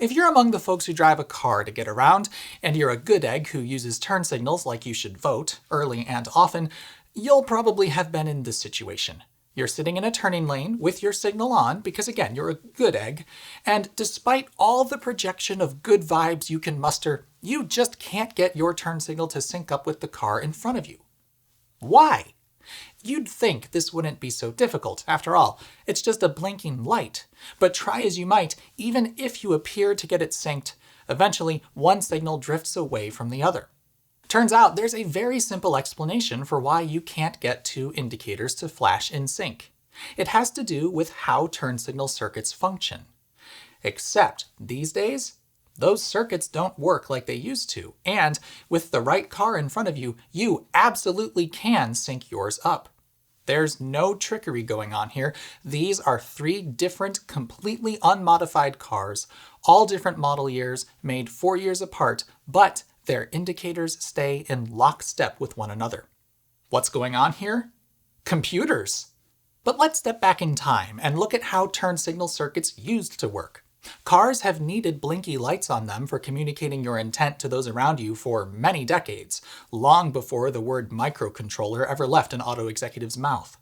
If you're among the folks who drive a car to get around, and you're a good egg who uses turn signals like you should vote, early and often, you'll probably have been in this situation. You're sitting in a turning lane with your signal on, because again, you're a good egg, and despite all the projection of good vibes you can muster, you just can't get your turn signal to sync up with the car in front of you. Why? You'd think this wouldn't be so difficult. After all, it's just a blinking light. But try as you might, even if you appear to get it synced, eventually one signal drifts away from the other. Turns out there's a very simple explanation for why you can't get two indicators to flash in sync. It has to do with how turn signal circuits function. Except, these days, those circuits don't work like they used to, and with the right car in front of you, you absolutely can sync yours up. There's no trickery going on here. These are three different, completely unmodified cars, all different model years, made 4 years apart, but their indicators stay in lockstep with one another. What's going on here? Computers! But let's step back in time and look at how turn signal circuits used to work. Cars have needed blinky lights on them for communicating your intent to those around you for many decades, long before the word microcontroller ever left an auto executive's mouth.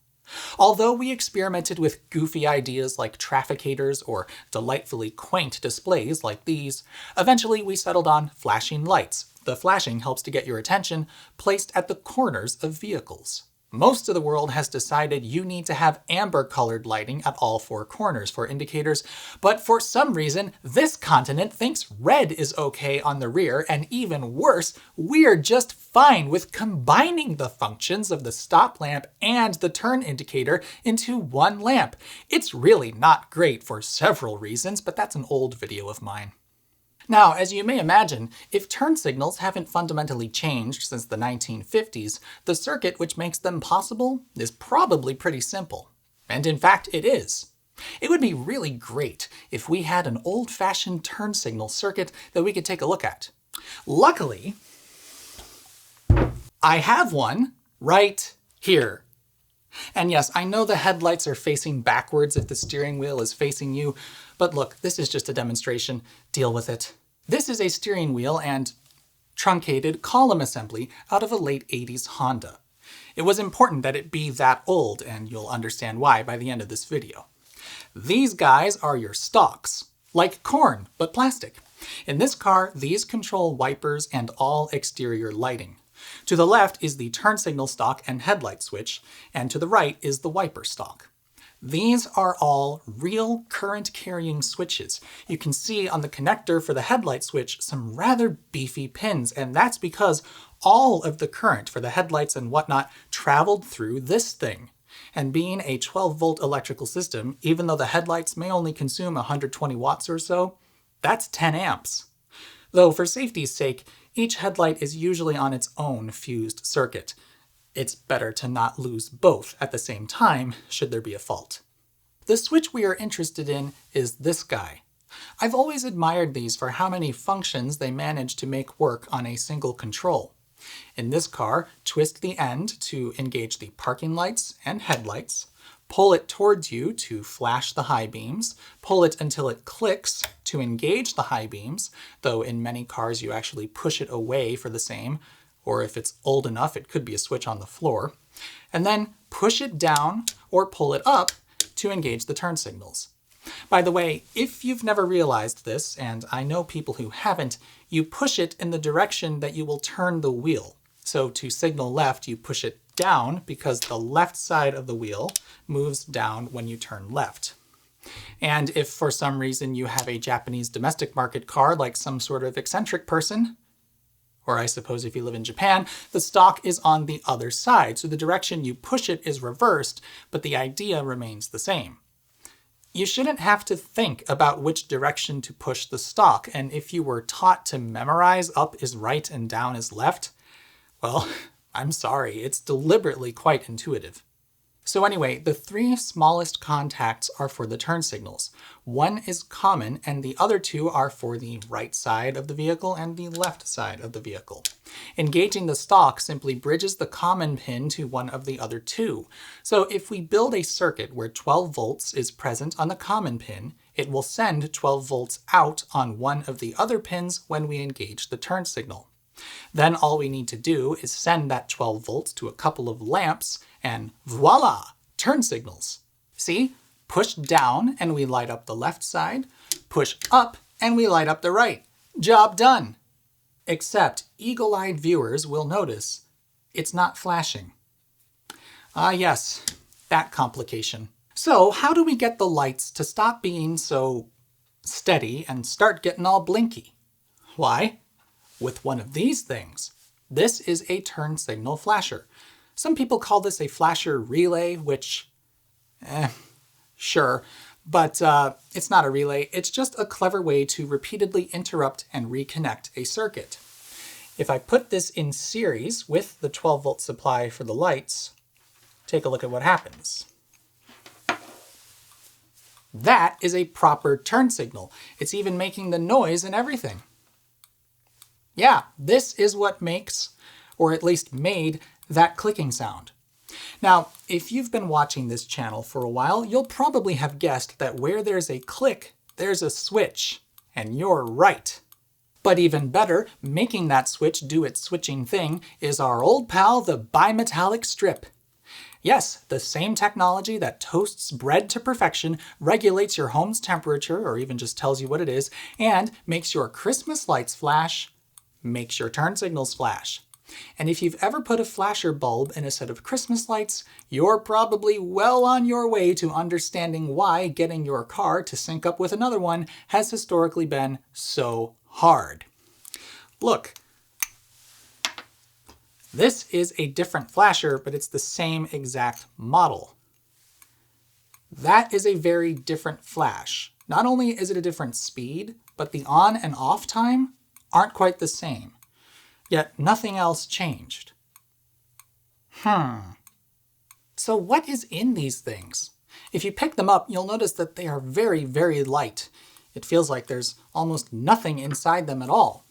Although we experimented with goofy ideas like trafficators or delightfully quaint displays like these, eventually we settled on flashing lights. The flashing helps to get your attention, placed at the corners of vehicles. Most of the world has decided you need to have amber-colored lighting at all four corners for indicators, but for some reason, this continent thinks red is okay on the rear, and even worse, we're just fine with combining the functions of the stop lamp and the turn indicator into one lamp. It's really not great for several reasons, but that's an old video of mine. Now, as you may imagine, if turn signals haven't fundamentally changed since the 1950s, the circuit which makes them possible is probably pretty simple. And in fact, it is. It would be really great if we had an old-fashioned turn signal circuit that we could take a look at. Luckily, I have one right here. And yes, I know the headlights are facing backwards if the steering wheel is facing you, but look, this is just a demonstration. Deal with it. This is a steering wheel and truncated column assembly out of a late 80s Honda. It was important that it be that old, and you'll understand why by the end of this video. These guys are your stalks, like corn, but plastic. In this car, these control wipers and all exterior lighting. To the left is the turn signal stalk and headlight switch, and to the right is the wiper stalk. These are all real current-carrying switches. You can see on the connector for the headlight switch some rather beefy pins, and that's because all of the current for the headlights and whatnot traveled through this thing. And being a 12-volt electrical system, even though the headlights may only consume 120 watts or so, that's 10 amps. Though for safety's sake, each headlight is usually on its own fused circuit. It's better to not lose both at the same time, should there be a fault. The switch we are interested in is this guy. I've always admired these for how many functions they manage to make work on a single control. In this car, twist the end to engage the parking lights and headlights, pull it towards you to flash the high beams, pull it until it clicks to engage the high beams, though in many cars you actually push it away for the same, or if it's old enough, it could be a switch on the floor, and then push it down or pull it up to engage the turn signals. By the way, if you've never realized this, and I know people who haven't, you push it in the direction that you will turn the wheel. So to signal left, you push it down because the left side of the wheel moves down when you turn left. And if for some reason you have a Japanese domestic market car like some sort of eccentric person, or I suppose if you live in Japan, the stalk is on the other side, so the direction you push it is reversed, but the idea remains the same. You shouldn't have to think about which direction to push the stalk, and if you were taught to memorize up is right and down is left, well, I'm sorry, it's deliberately quite intuitive. So anyway, the three smallest contacts are for the turn signals. One is common, and the other two are for the right side of the vehicle and the left side of the vehicle. Engaging the stalk simply bridges the common pin to one of the other two. So if we build a circuit where 12 volts is present on the common pin It will send 12 volts out on one of the other pins when we engage the turn signal. Then all we need to do is send that 12 volts to a couple of lamps, and voila! Turn signals. See? Push down and we light up the left side. Push up and we light up the right. Job done! Except eagle-eyed viewers will notice it's not flashing. Ah yes, that complication. So how do we get the lights to stop being so steady and start getting all blinky? Why? With one of these things. This is a turn signal flasher. Some people call this a flasher relay, which, sure, but it's not a relay. It's just a clever way to repeatedly interrupt and reconnect a circuit. If I put this in series with the 12 volt supply for the lights, take a look at what happens. That is a proper turn signal. It's even making the noise and everything. Yeah, this is what makes, or at least made, that clicking sound. Now, if you've been watching this channel for a while, you'll probably have guessed that where there's a click, there's a switch. And you're right. But even better, making that switch do its switching thing is our old pal, the bimetallic strip. Yes, the same technology that toasts bread to perfection, regulates your home's temperature, or even just tells you what it is, and makes your Christmas lights flash, makes your turn signals flash. And if you've ever put a flasher bulb in a set of Christmas lights, you're probably well on your way to understanding why getting your car to sync up with another one has historically been so hard. Look. This is a different flasher, but it's the same exact model. That is a very different flash. Not only is it a different speed, but the on and off time aren't quite the same. Yet nothing else changed. So what is in these things? If you pick them up, you'll notice that they are very, very light. It feels like there's almost nothing inside them at all.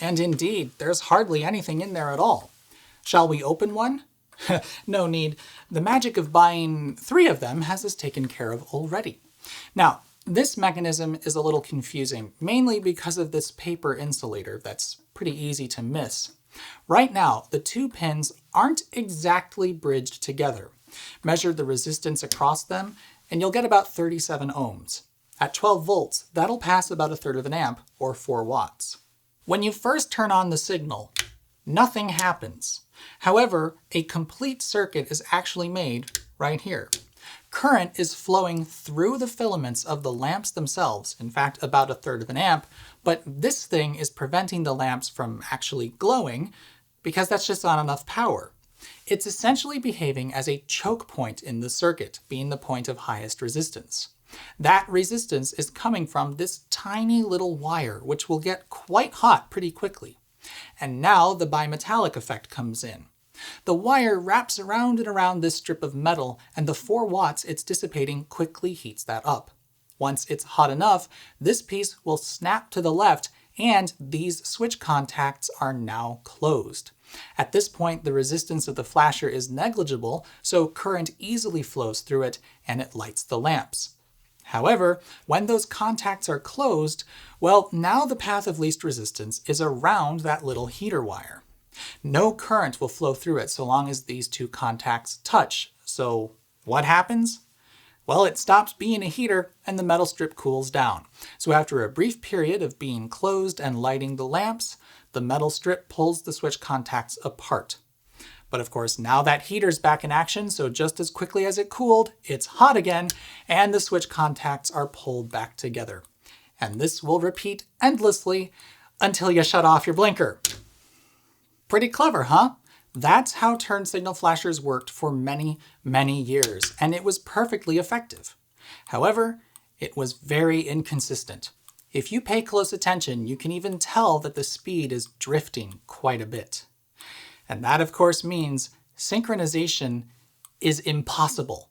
And indeed, there's hardly anything in there at all. Shall we open one? No need. The magic of buying 3 of them has us taken care of already. Now, this mechanism is a little confusing, mainly because of this paper insulator that's pretty easy to miss. Right now, the 2 pins aren't exactly bridged together. Measure the resistance across them, and you'll get about 37 ohms. At 12 volts, that'll pass about 1/3 of an amp, or 4 watts. When you first turn on the signal, nothing happens. However, a complete circuit is actually made right here. Current is flowing through the filaments of the lamps themselves, in fact about 1/3 of an amp, but this thing is preventing the lamps from actually glowing because that's just not enough power. It's essentially behaving as a choke point in the circuit, being the point of highest resistance. That resistance is coming from this tiny little wire, which will get quite hot pretty quickly. And now the bimetallic effect comes in. The wire wraps around and around this strip of metal, and the 4 watts it's dissipating quickly heats that up. Once it's hot enough, this piece will snap to the left, and these switch contacts are now closed. At this point, the resistance of the flasher is negligible, so current easily flows through it, and it lights the lamps. However, when those contacts are closed, well, now the path of least resistance is around that little heater wire. No current will flow through it so long as these 2 contacts touch. So what happens? Well, it stops being a heater and the metal strip cools down. So after a brief period of being closed and lighting the lamps, the metal strip pulls the switch contacts apart. But of course, now that heater's back in action, so just as quickly as it cooled, it's hot again, and the switch contacts are pulled back together. And this will repeat endlessly until you shut off your blinker. Pretty clever, huh? That's how turn signal flashers worked for many, many years, and it was perfectly effective. However, it was very inconsistent. If you pay close attention, you can even tell that the speed is drifting quite a bit. And that, of course, means synchronization is impossible.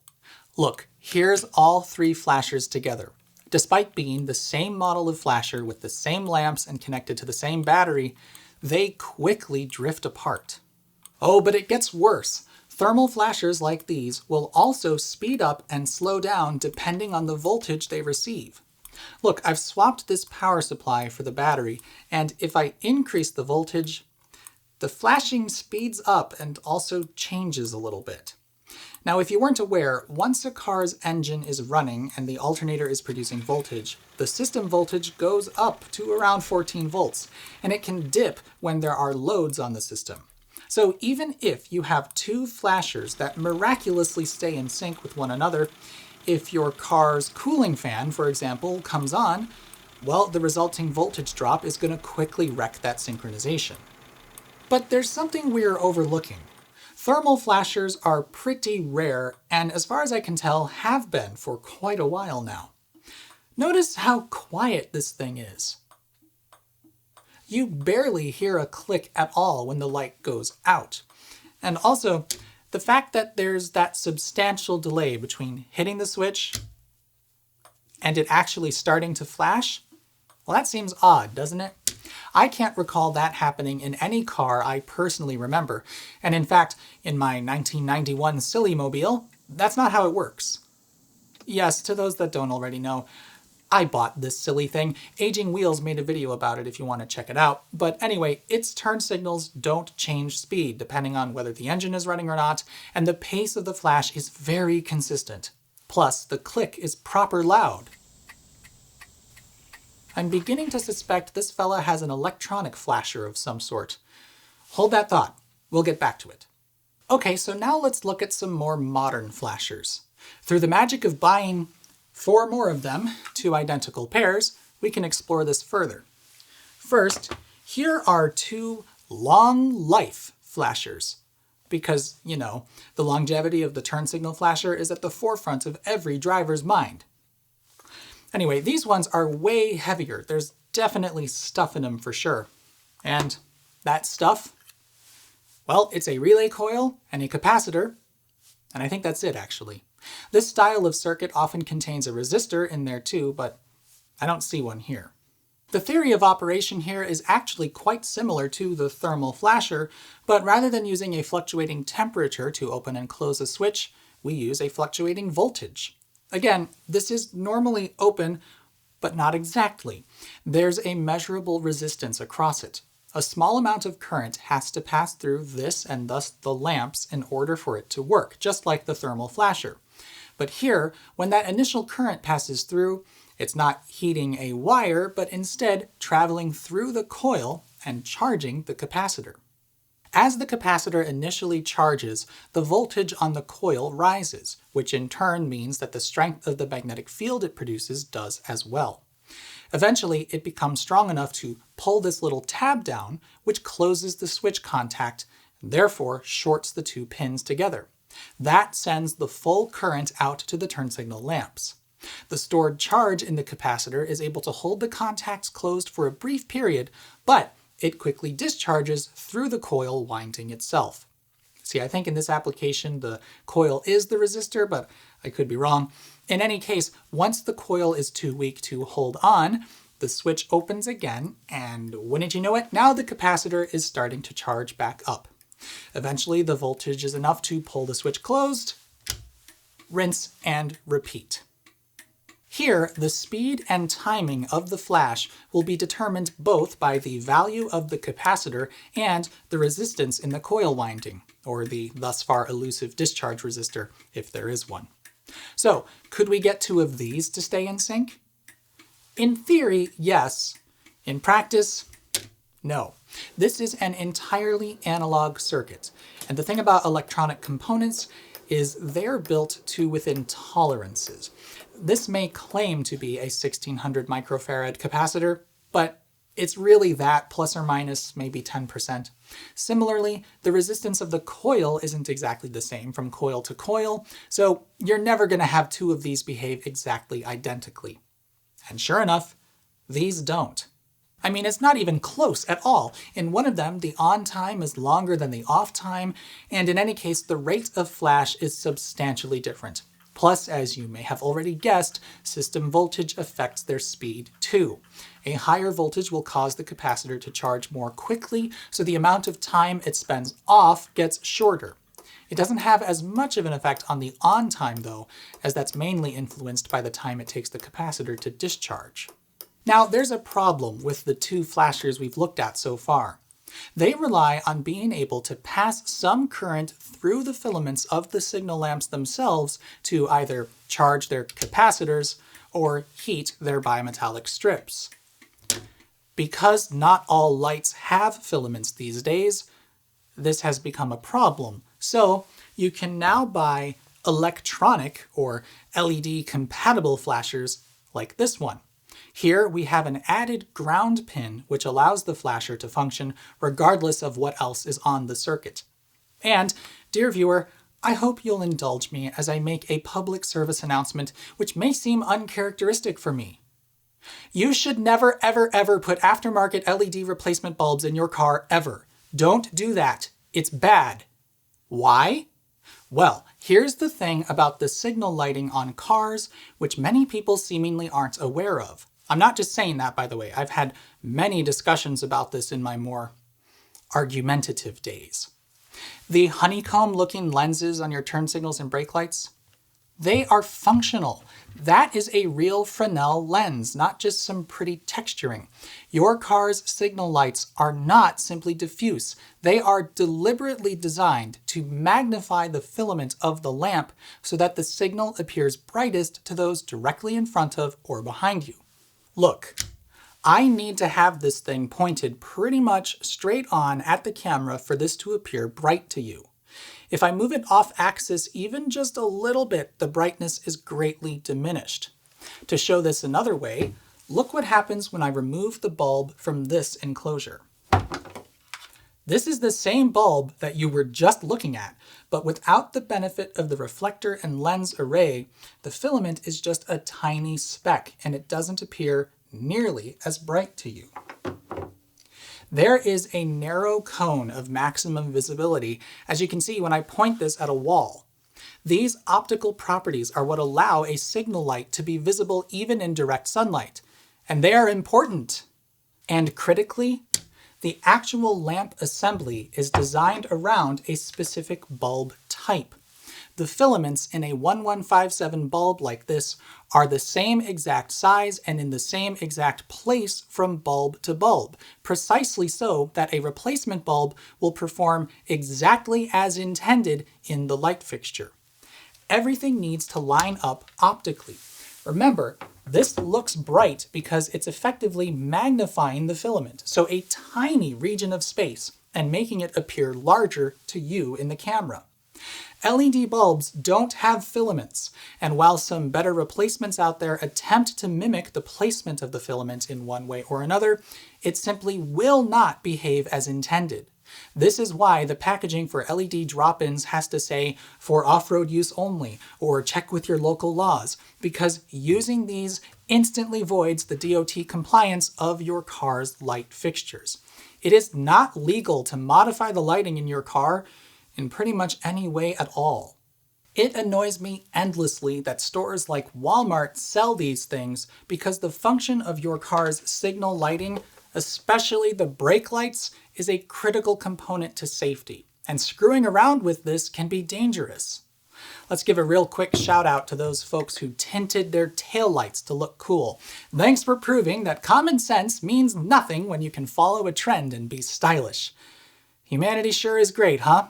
Look, here's all 3 flashers together. Despite being the same model of flasher with the same lamps and connected to the same battery, they quickly drift apart. Oh, but it gets worse. Thermal flashers like these will also speed up and slow down depending on the voltage they receive. Look, I've swapped this power supply for the battery, and if I increase the voltage, the flashing speeds up and also changes a little bit. Now, if you weren't aware, once a car's engine is running and the alternator is producing voltage, the system voltage goes up to around 14 volts, and it can dip when there are loads on the system. So even if you have two flashers that miraculously stay in sync with one another, if your car's cooling fan, for example, comes on, well, the resulting voltage drop is going to quickly wreck that synchronization. But there's something we're overlooking. Thermal flashers are pretty rare, and as far as I can tell, have been for quite a while now. Notice how quiet this thing is. You barely hear a click at all when the light goes out. And also, the fact that there's that substantial delay between hitting the switch and it actually starting to flash, well, that seems odd, doesn't it? I can't recall that happening in any car I personally remember, and in fact, in my 1991 Silly Mobile, that's not how it works. Yes, to those that don't already know, I bought this silly thing. Aging Wheels made a video about it if you want to check it out. But anyway, its turn signals don't change speed depending on whether the engine is running or not, and the pace of the flash is very consistent. Plus, the click is proper loud. I'm beginning to suspect this fella has an electronic flasher of some sort. Hold that thought. We'll get back to it. Okay, so now let's look at some more modern flashers. Through the magic of buying 4 more of them, 2 identical pairs, we can explore this further. First, here are 2 long life flashers. Because, you know, the longevity of the turn signal flasher is at the forefront of every driver's mind. Anyway, these ones are way heavier. There's definitely stuff in them for sure. And that stuff, well, it's a relay coil and a capacitor, and I think that's it actually. This style of circuit often contains a resistor in there too, but I don't see one here. The theory of operation here is actually quite similar to the thermal flasher, but rather than using a fluctuating temperature to open and close a switch, we use a fluctuating voltage. Again, this is normally open, but not exactly. There's a measurable resistance across it. A small amount of current has to pass through this and thus the lamps in order for it to work, just like the thermal flasher. But here, when that initial current passes through, it's not heating a wire, but instead traveling through the coil and charging the capacitor. As the capacitor initially charges, the voltage on the coil rises, which in turn means that the strength of the magnetic field it produces does as well. Eventually, it becomes strong enough to pull this little tab down, which closes the switch contact, and therefore shorts the 2 pins together. That sends the full current out to the turn signal lamps. The stored charge in the capacitor is able to hold the contacts closed for a brief period, but it quickly discharges through the coil winding itself. See, I think in this application the coil is the resistor, but I could be wrong. In any case, once the coil is too weak to hold on, the switch opens again, and wouldn't you know it, now the capacitor is starting to charge back up. Eventually, the voltage is enough to pull the switch closed, rinse, and repeat. Here, the speed and timing of the flash will be determined both by the value of the capacitor and the resistance in the coil winding, or the thus far elusive discharge resistor, if there is one. So, could we get 2 of these to stay in sync? In theory, yes. In practice, no. This is an entirely analog circuit, and the thing about electronic components is they're built to within tolerances. This may claim to be a 1600 microfarad capacitor, but it's really that plus or minus maybe 10%. Similarly, the resistance of the coil isn't exactly the same from coil to coil, so you're never going to have 2 of these behave exactly identically. And sure enough, these don't. I mean, it's not even close at all. In one of them, the on time is longer than the off time, and in any case, the rate of flash is substantially different. Plus, as you may have already guessed, system voltage affects their speed too. A higher voltage will cause the capacitor to charge more quickly, so the amount of time it spends off gets shorter. It doesn't have as much of an effect on the on time though, as that's mainly influenced by the time it takes the capacitor to discharge. Now there's a problem with the two flashers we've looked at so far. They rely on being able to pass some current through the filaments of the signal lamps themselves to either charge their capacitors or heat their bimetallic strips. Because not all lights have filaments these days, this has become a problem. So you can now buy electronic or LED compatible flashers like this one. Here we have an added ground pin which allows the flasher to function regardless of what else is on the circuit. And, dear viewer, I hope you'll indulge me as I make a public service announcement which may seem uncharacteristic for me. You should never ever put aftermarket LED replacement bulbs in your car ever. Don't do that. It's bad. Why? Well, here's the thing about the signal lighting on cars which many people seemingly aren't aware of. I'm not just saying that, by the way. I've had many discussions about this in my more argumentative days. The honeycomb-looking lenses on your turn signals and brake lights, they are functional. That is a real Fresnel lens, not just some pretty texturing. Your car's signal lights are not simply diffuse. They are deliberately designed to magnify the filament of the lamp so that the signal appears brightest to those directly in front of or behind you. Look, I need to have this thing pointed pretty much straight on at the camera for this to appear bright to you. If I move it off axis even just a little bit, the brightness is greatly diminished. To show this another way, look what happens when I remove the bulb from this enclosure. This is the same bulb that you were just looking at, but without the benefit of the reflector and lens array, the filament is just a tiny speck and it doesn't appear nearly as bright to you. There is a narrow cone of maximum visibility, as you can see when I point this at a wall. These optical properties are what allow a signal light to be visible even in direct sunlight, and they are important. And critically, the actual lamp assembly is designed around a specific bulb type. The filaments in a 1157 bulb like this are the same exact size and in the same exact place from bulb to bulb, precisely so that a replacement bulb will perform exactly as intended in the light fixture. Everything needs to line up optically. Remember, this looks bright because it's effectively magnifying the filament, so a tiny region of space, and making it appear larger to you in the camera. LED bulbs don't have filaments, and while some better replacements out there attempt to mimic the placement of the filament in one way or another, it simply will not behave as intended. This is why the packaging for LED drop-ins has to say, for off-road use only, or check with your local laws, because using these instantly voids the DOT compliance of your car's light fixtures. It is not legal to modify the lighting in your car in pretty much any way at all. It annoys me endlessly that stores like Walmart sell these things because the function of your car's signal lighting, especially the brake lights, is a critical component to safety, and screwing around with this can be dangerous. Let's give a real quick shout out to those folks who tinted their taillights to look cool. Thanks for proving that common sense means nothing when you can follow a trend and be stylish. Humanity sure is great, huh?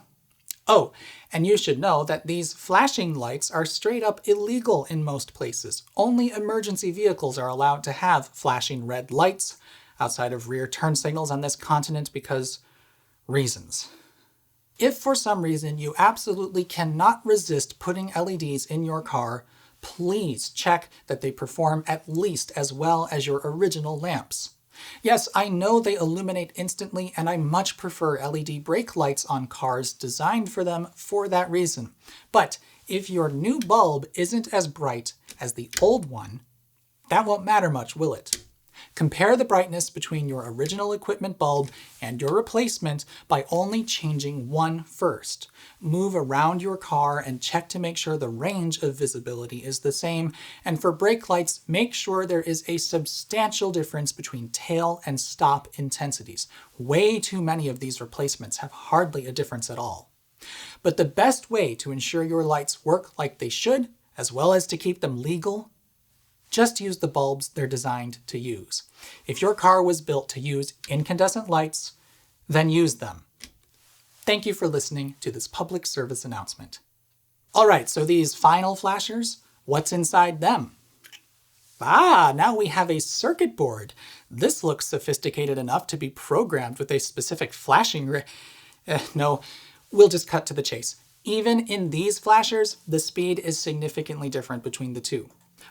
Oh, and you should know that these flashing lights are straight up illegal in most places. Only emergency vehicles are allowed to have flashing red lights outside of rear turn signals on this continent because reasons. If for some reason you absolutely cannot resist putting LEDs in your car, please check that they perform at least as well as your original lamps. Yes, I know they illuminate instantly, and I much prefer LED brake lights on cars designed for them for that reason. But if your new bulb isn't as bright as the old one, that won't matter much, will it? Compare the brightness between your original equipment bulb and your replacement by only changing one first. Move around your car and check to make sure the range of visibility is the same, and for brake lights, make sure there is a substantial difference between tail and stop intensities. Way too many of these replacements have hardly a difference at all. But the best way to ensure your lights work like they should, as well as to keep them legal, just use the bulbs they're designed to use. If your car was built to use incandescent lights, then use them. Thank you for listening to this public service announcement. Alright, so these final flashers, what's inside them? Ah, now we have a circuit board. This looks sophisticated enough to be programmed with a specific flashing no, we'll just cut to the chase. Even in these flashers, the speed is significantly different between the two.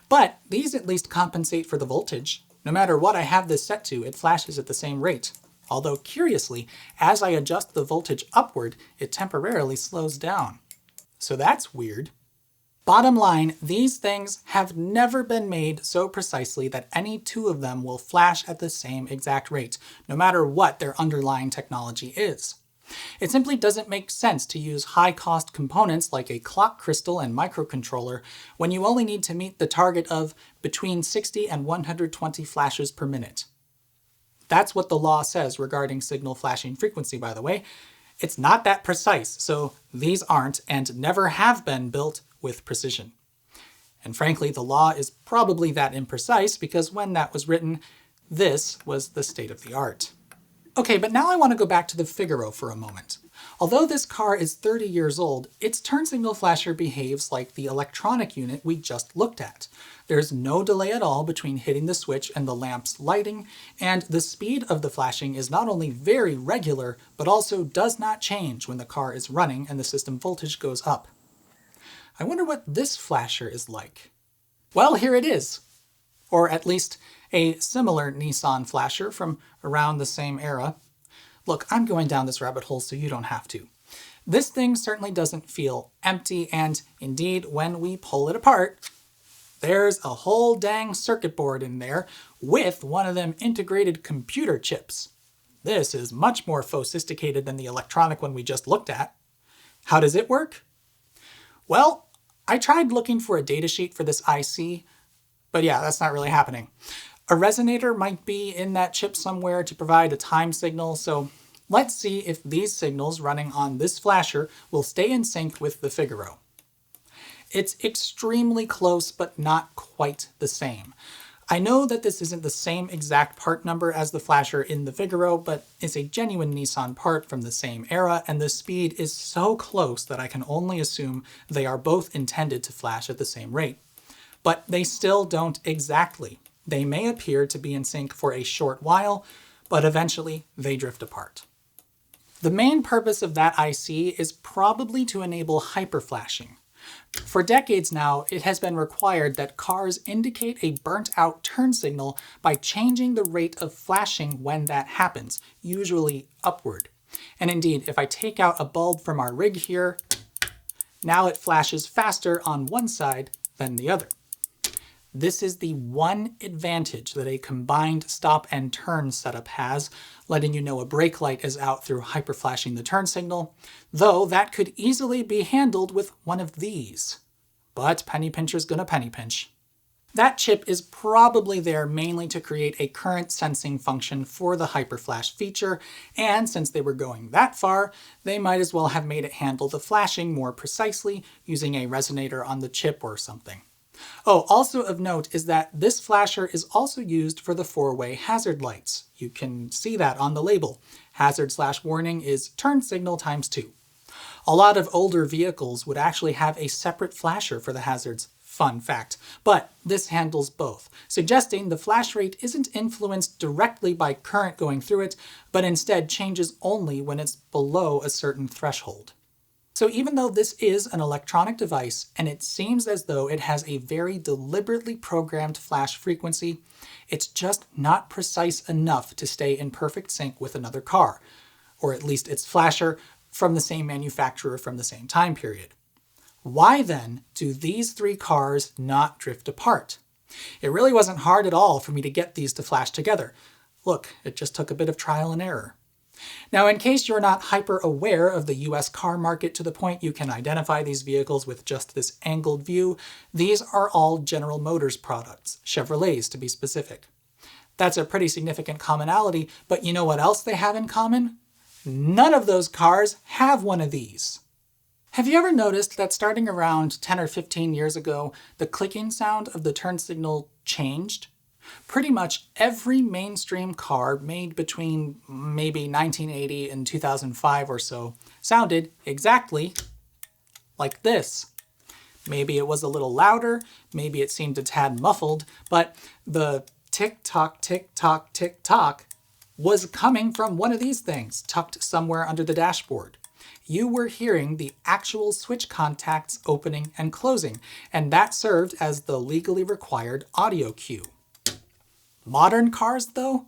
But these at least compensate for the voltage. No matter what I have this set to, it flashes at the same rate. Although curiously, as I adjust the voltage upward, it temporarily slows down. So that's weird. Bottom line, these things have never been made so precisely that any two of them will flash at the same exact rate, no matter what their underlying technology is. It simply doesn't make sense to use high-cost components like a clock crystal and microcontroller when you only need to meet the target of between 60 and 120 flashes per minute. That's what the law says regarding signal flashing frequency, by the way. It's not that precise, so these aren't and never have been built with precision. And frankly, the law is probably that imprecise because when that was written, this was the state of the art. Okay, but now I want to go back to the Figaro for a moment. Although this car is 30 years old, its turn signal flasher behaves like the electronic unit we just looked at. There's no delay at all between hitting the switch and the lamp's lighting, and the speed of the flashing is not only very regular, but also does not change when the car is running and the system voltage goes up. I wonder what this flasher is like. Well, here it is. Or at least a similar Nissan flasher from around the same era. Look, I'm going down this rabbit hole so you don't have to. This thing certainly doesn't feel empty, and indeed, when we pull it apart, there's a whole dang circuit board in there with one of them integrated computer chips. This is much more sophisticated than the electronic one we just looked at. How does it work? Well, I tried looking for a datasheet for this IC, but yeah, that's not really happening. A resonator might be in that chip somewhere to provide a time signal, so let's see if these signals running on this flasher will stay in sync with the Figaro. It's extremely close, but not quite the same. I know that this isn't the same exact part number as the flasher in the Figaro, but it's a genuine Nissan part from the same era, and the speed is so close that I can only assume they are both intended to flash at the same rate. But they still don't exactly. They may appear to be in sync for a short while, but eventually they drift apart. The main purpose of that IC is probably to enable hyperflashing. For decades now, it has been required that cars indicate a burnt-out turn signal by changing the rate of flashing when that happens, usually upward. And indeed, if I take out a bulb from our rig here, now it flashes faster on one side than the other. This is the one advantage that a combined stop and turn setup has, letting you know a brake light is out through hyperflashing the turn signal, though that could easily be handled with one of these. But penny pincher's gonna penny pinch. That chip is probably there mainly to create a current sensing function for the hyperflash feature, and since they were going that far, they might as well have made it handle the flashing more precisely using a resonator on the chip or something. Oh, also of note is that this flasher is also used for the four-way hazard lights. You can see that on the label. Hazard/warning is turn signal times 2. A lot of older vehicles would actually have a separate flasher for the hazards. Fun fact. But this handles both, suggesting the flash rate isn't influenced directly by current going through it, but instead changes only when it's below a certain threshold. So even though this is an electronic device, and it seems as though it has a very deliberately programmed flash frequency, it's just not precise enough to stay in perfect sync with another car, or at least its flasher from the same manufacturer from the same time period. Why then do these three cars not drift apart? It really wasn't hard at all for me to get these to flash together. Look, it just took a bit of trial and error. Now, in case you're not hyper aware of the US car market to the point you can identify these vehicles with just this angled view, these are all General Motors products, Chevrolets to be specific. That's a pretty significant commonality, but you know what else they have in common? None of those cars have one of these. Have you ever noticed that starting around 10 or 15 years ago, the clicking sound of the turn signal changed? Pretty much every mainstream car made between maybe 1980 and 2005 or so sounded exactly like this. Maybe it was a little louder, maybe it seemed a tad muffled, but the tick-tock, tick-tock, tick-tock was coming from one of these things tucked somewhere under the dashboard. You were hearing the actual switch contacts opening and closing, and that served as the legally required audio cue. Modern cars, though?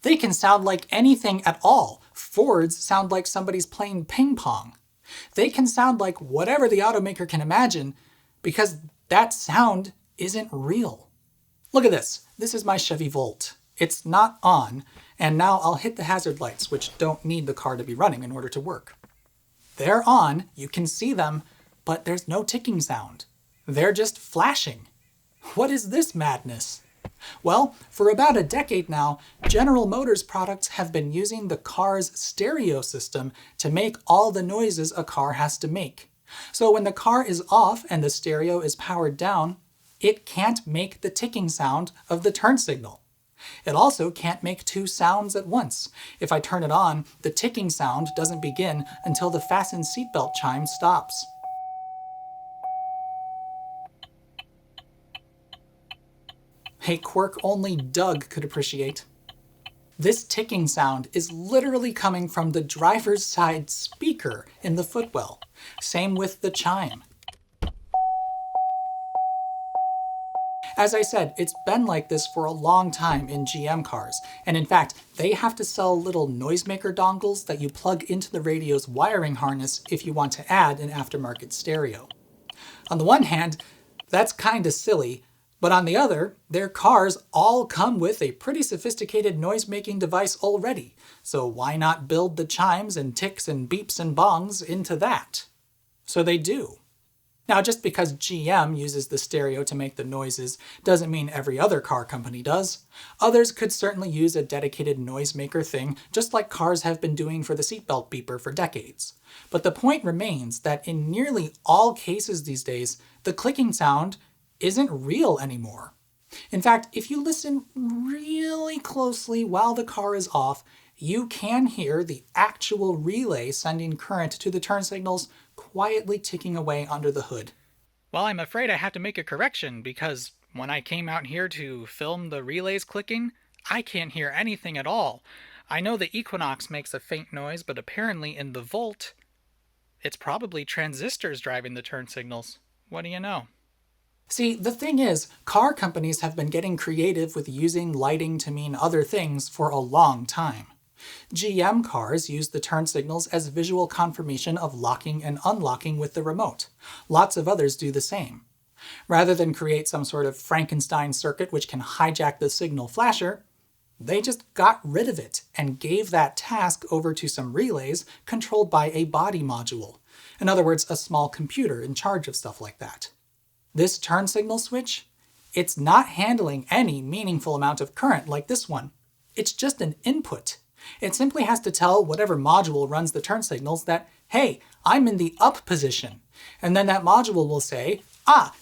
They can sound like anything at all. Fords sound like somebody's playing ping pong. They can sound like whatever the automaker can imagine because that sound isn't real. Look at this. This is my Chevy Volt. It's not on, and now I'll hit the hazard lights, which don't need the car to be running in order to work. They're on, you can see them, but there's no ticking sound. They're just flashing. What is this madness? Well, for about a decade now, General Motors products have been using the car's stereo system to make all the noises a car has to make. So when the car is off and the stereo is powered down, it can't make the ticking sound of the turn signal. It also can't make two sounds at once. If I turn it on, the ticking sound doesn't begin until the fasten seatbelt chime stops. A quirk only Doug could appreciate. This ticking sound is literally coming from the driver's side speaker in the footwell. Same with the chime. As I said, it's been like this for a long time in GM cars, and in fact, they have to sell little noisemaker dongles that you plug into the radio's wiring harness if you want to add an aftermarket stereo. On the one hand, that's kinda silly, but on the other, their cars all come with a pretty sophisticated noise-making device already, so why not build the chimes and ticks and beeps and bongs into that? So they do. Now, just because GM uses the stereo to make the noises doesn't mean every other car company does. Others could certainly use a dedicated noisemaker thing, just like cars have been doing for the seatbelt beeper for decades. But the point remains that in nearly all cases these days, the clicking sound isn't real anymore. In fact, if you listen really closely while the car is off, you can hear the actual relay sending current to the turn signals quietly ticking away under the hood. Well, I'm afraid I have to make a correction, because when I came out here to film the relays clicking, I can't hear anything at all. I know the Equinox makes a faint noise, but apparently in the Volt, it's probably transistors driving the turn signals. What do you know? See, the thing is, car companies have been getting creative with using lighting to mean other things for a long time. GM cars use the turn signals as visual confirmation of locking and unlocking with the remote. Lots of others do the same. Rather than create some sort of Frankenstein circuit which can hijack the signal flasher, they just got rid of it and gave that task over to some relays controlled by a body module. In other words, a small computer in charge of stuff like that. This turn signal switch, it's not handling any meaningful amount of current like this one. It's just an input. It simply has to tell whatever module runs the turn signals that, hey, I'm in the up position. And then that module will say,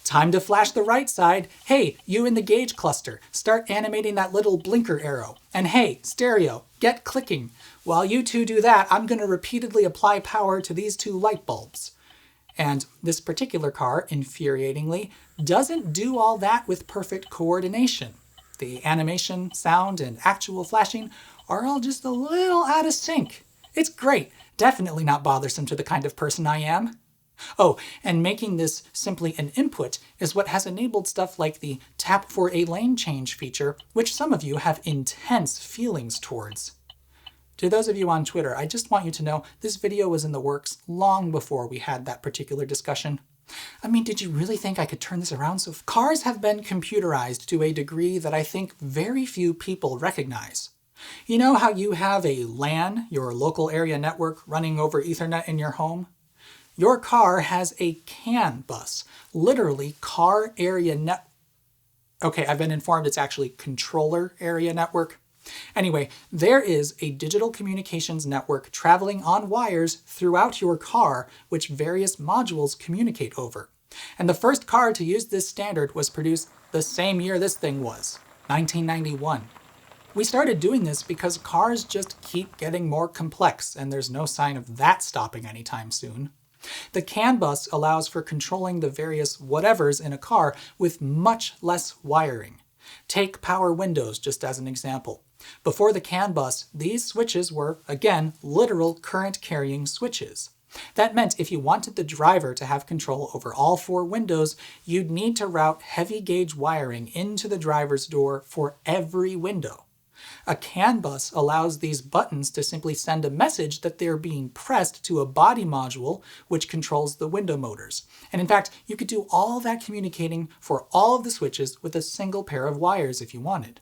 time to flash the right side. Hey, you in the gauge cluster, start animating that little blinker arrow. And hey, stereo, get clicking. While you two do that, I'm going to repeatedly apply power to these two light bulbs. And this particular car, infuriatingly, doesn't do all that with perfect coordination. The animation, sound, and actual flashing are all just a little out of sync. It's great, definitely not bothersome to the kind of person I am. Oh, and making this simply an input is what has enabled stuff like the tap for a lane change feature, which some of you have intense feelings towards. To those of you on Twitter, I just want you to know this video was in the works long before we had that particular discussion. I mean, did you really think I could turn this around? So cars have been computerized to a degree that I think very few people recognize. You know how you have a LAN, your local area network, running over Ethernet in your home? Your car has a CAN bus, literally car area net. Okay, I've been informed it's actually controller area network. Anyway, there is a digital communications network traveling on wires throughout your car which various modules communicate over. And the first car to use this standard was produced the same year this thing was, 1991. We started doing this because cars just keep getting more complex, and there's no sign of that stopping anytime soon. The CAN bus allows for controlling the various whatevers in a car with much less wiring. Take power windows just as an example. Before the CAN bus, these switches were, again, literal current-carrying switches. That meant if you wanted the driver to have control over all 4 windows, you'd need to route heavy-gauge wiring into the driver's door for every window. A CAN bus allows these buttons to simply send a message that they're being pressed to a body module which controls the window motors. And in fact, you could do all that communicating for all of the switches with a single pair of wires if you wanted.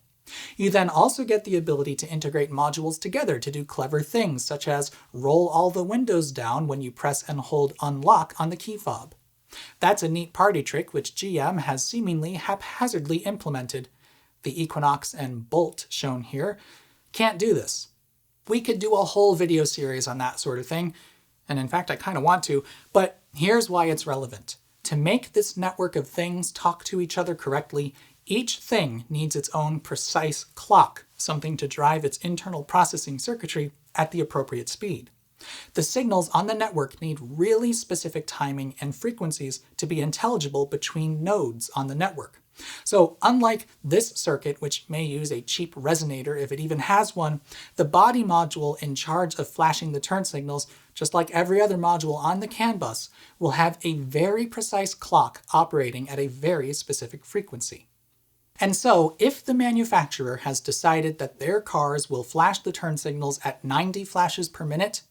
You then also get the ability to integrate modules together to do clever things, such as roll all the windows down when you press and hold unlock on the key fob. That's a neat party trick which GM has seemingly haphazardly implemented. The Equinox and Bolt, shown here, can't do this. We could do a whole video series on that sort of thing, and in fact I kind of want to, but here's why it's relevant. To make this network of things talk to each other correctly, each thing needs its own precise clock, something to drive its internal processing circuitry at the appropriate speed. The signals on the network need really specific timing and frequencies to be intelligible between nodes on the network. So unlike this circuit, which may use a cheap resonator if it even has one, the body module in charge of flashing the turn signals, just like every other module on the CAN bus, will have a very precise clock operating at a very specific frequency. And so, if the manufacturer has decided that their cars will flash the turn signals at 90 flashes per minute,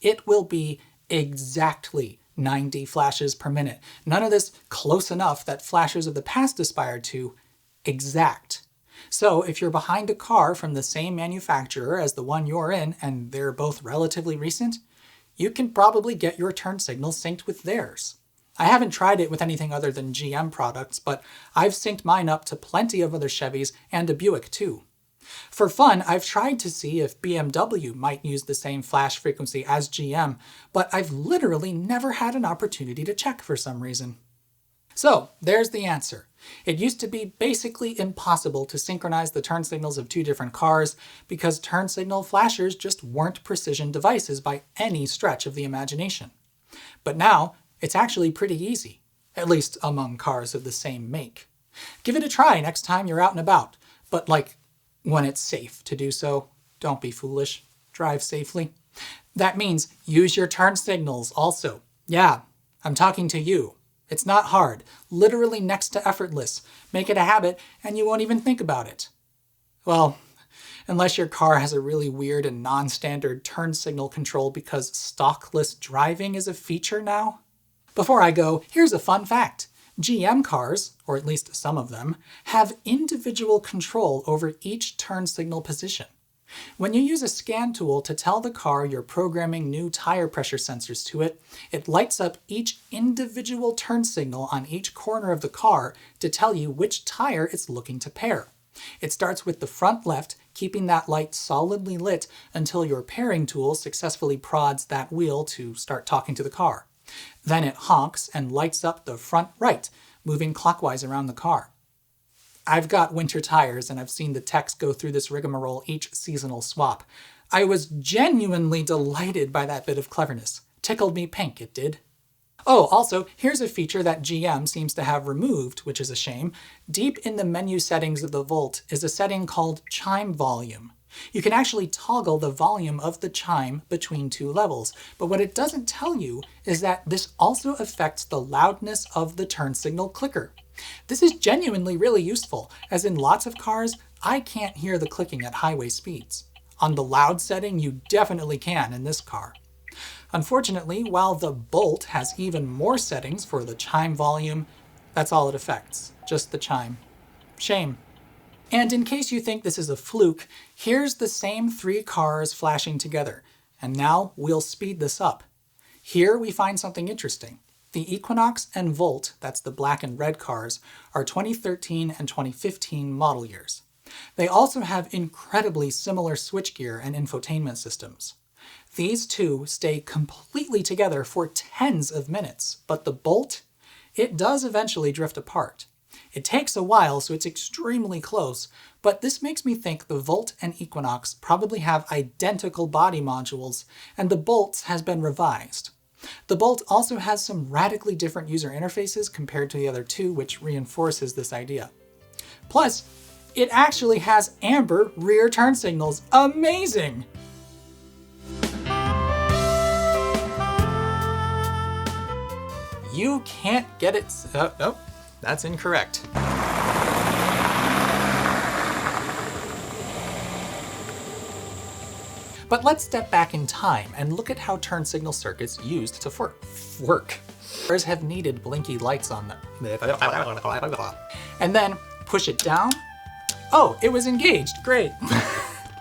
it will be exactly 90 flashes per minute. None of this close enough that flashers of the past aspired to. Exact. So if you're behind a car from the same manufacturer as the one you're in, and they're both relatively recent, you can probably get your turn signals synced with theirs. I haven't tried it with anything other than GM products, but I've synced mine up to plenty of other Chevys and a Buick too. For fun, I've tried to see if BMW might use the same flash frequency as GM, but I've literally never had an opportunity to check for some reason. So, there's the answer. It used to be basically impossible to synchronize the turn signals of 2 different cars because turn signal flashers just weren't precision devices by any stretch of the imagination. But now, it's actually pretty easy, at least among cars of the same make. Give it a try next time you're out and about, but when it's safe to do so. Don't be foolish. Drive safely. That means use your turn signals also. Yeah, I'm talking to you. It's not hard. Literally next to effortless. Make it a habit and you won't even think about it. Well, unless your car has a really weird and non-standard turn signal control because stockless driving is a feature now. Before I go, here's a fun fact. GM cars, or at least some of them, have individual control over each turn signal position. When you use a scan tool to tell the car you're programming new tire pressure sensors to it, it lights up each individual turn signal on each corner of the car to tell you which tire it's looking to pair. It starts with the front left, keeping that light solidly lit until your pairing tool successfully prods that wheel to start talking to the car. Then it honks and lights up the front right, moving clockwise around the car. I've got winter tires and I've seen the techs go through this rigmarole each seasonal swap. I was genuinely delighted by that bit of cleverness. Tickled me pink, it did. Oh, also, here's a feature that GM seems to have removed, which is a shame. Deep in the menu settings of the Volt is a setting called chime volume. You can actually toggle the volume of the chime between 2 levels, but what it doesn't tell you is that this also affects the loudness of the turn signal clicker. This is genuinely really useful, as in lots of cars, I can't hear the clicking at highway speeds. On the loud setting, you definitely can in this car. Unfortunately, while the Bolt has even more settings for the chime volume, that's all it affects, just the chime. Shame. And in case you think this is a fluke, here's the same 3 cars flashing together. And now we'll speed this up. Here we find something interesting. The Equinox and Volt, that's the black and red cars, are 2013 and 2015 model years. They also have incredibly similar switchgear and infotainment systems. These two stay completely together for tens of minutes, but the bolt, it does eventually drift apart. It takes a while, so it's extremely close, but this makes me think the Volt and Equinox probably have identical body modules, and the Bolt has been revised. The Bolt also has some radically different user interfaces compared to the other two, which reinforces this idea. Plus, it actually has amber rear turn signals. Amazing! You can't get it... nope, that's incorrect. But let's step back in time and look at how turn signal circuits used to work. Cars have needed blinky lights on them. And then push it down. Oh, it was engaged, great.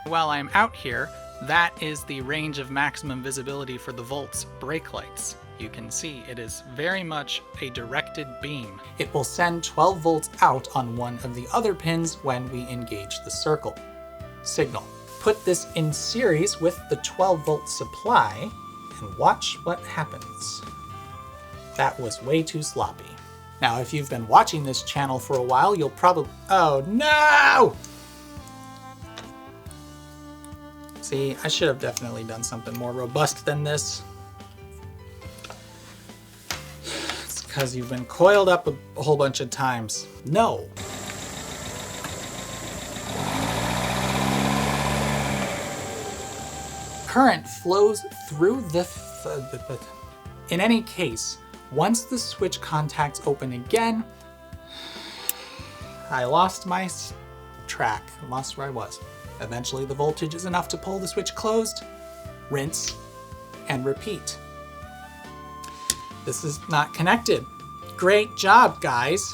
While I'm out here, that is the range of maximum visibility for the Volt's brake lights. You can see it is very much a directed beam. It will send 12 volts out on one of the other pins when we engage the circle. Signal. Put this in series with the 12 volt supply and watch what happens. That was way too sloppy. Now, if you've been watching this channel for a while, you'll probably... Oh no! See, I should have definitely done something more robust than this. It's because you've been coiled up a whole bunch of times. No. Current flows through the... In any case, once the switch contacts open again, I lost my track. I lost where I was. Eventually the voltage is enough to pull the switch closed, rinse, and repeat. This is not connected. Great job, guys.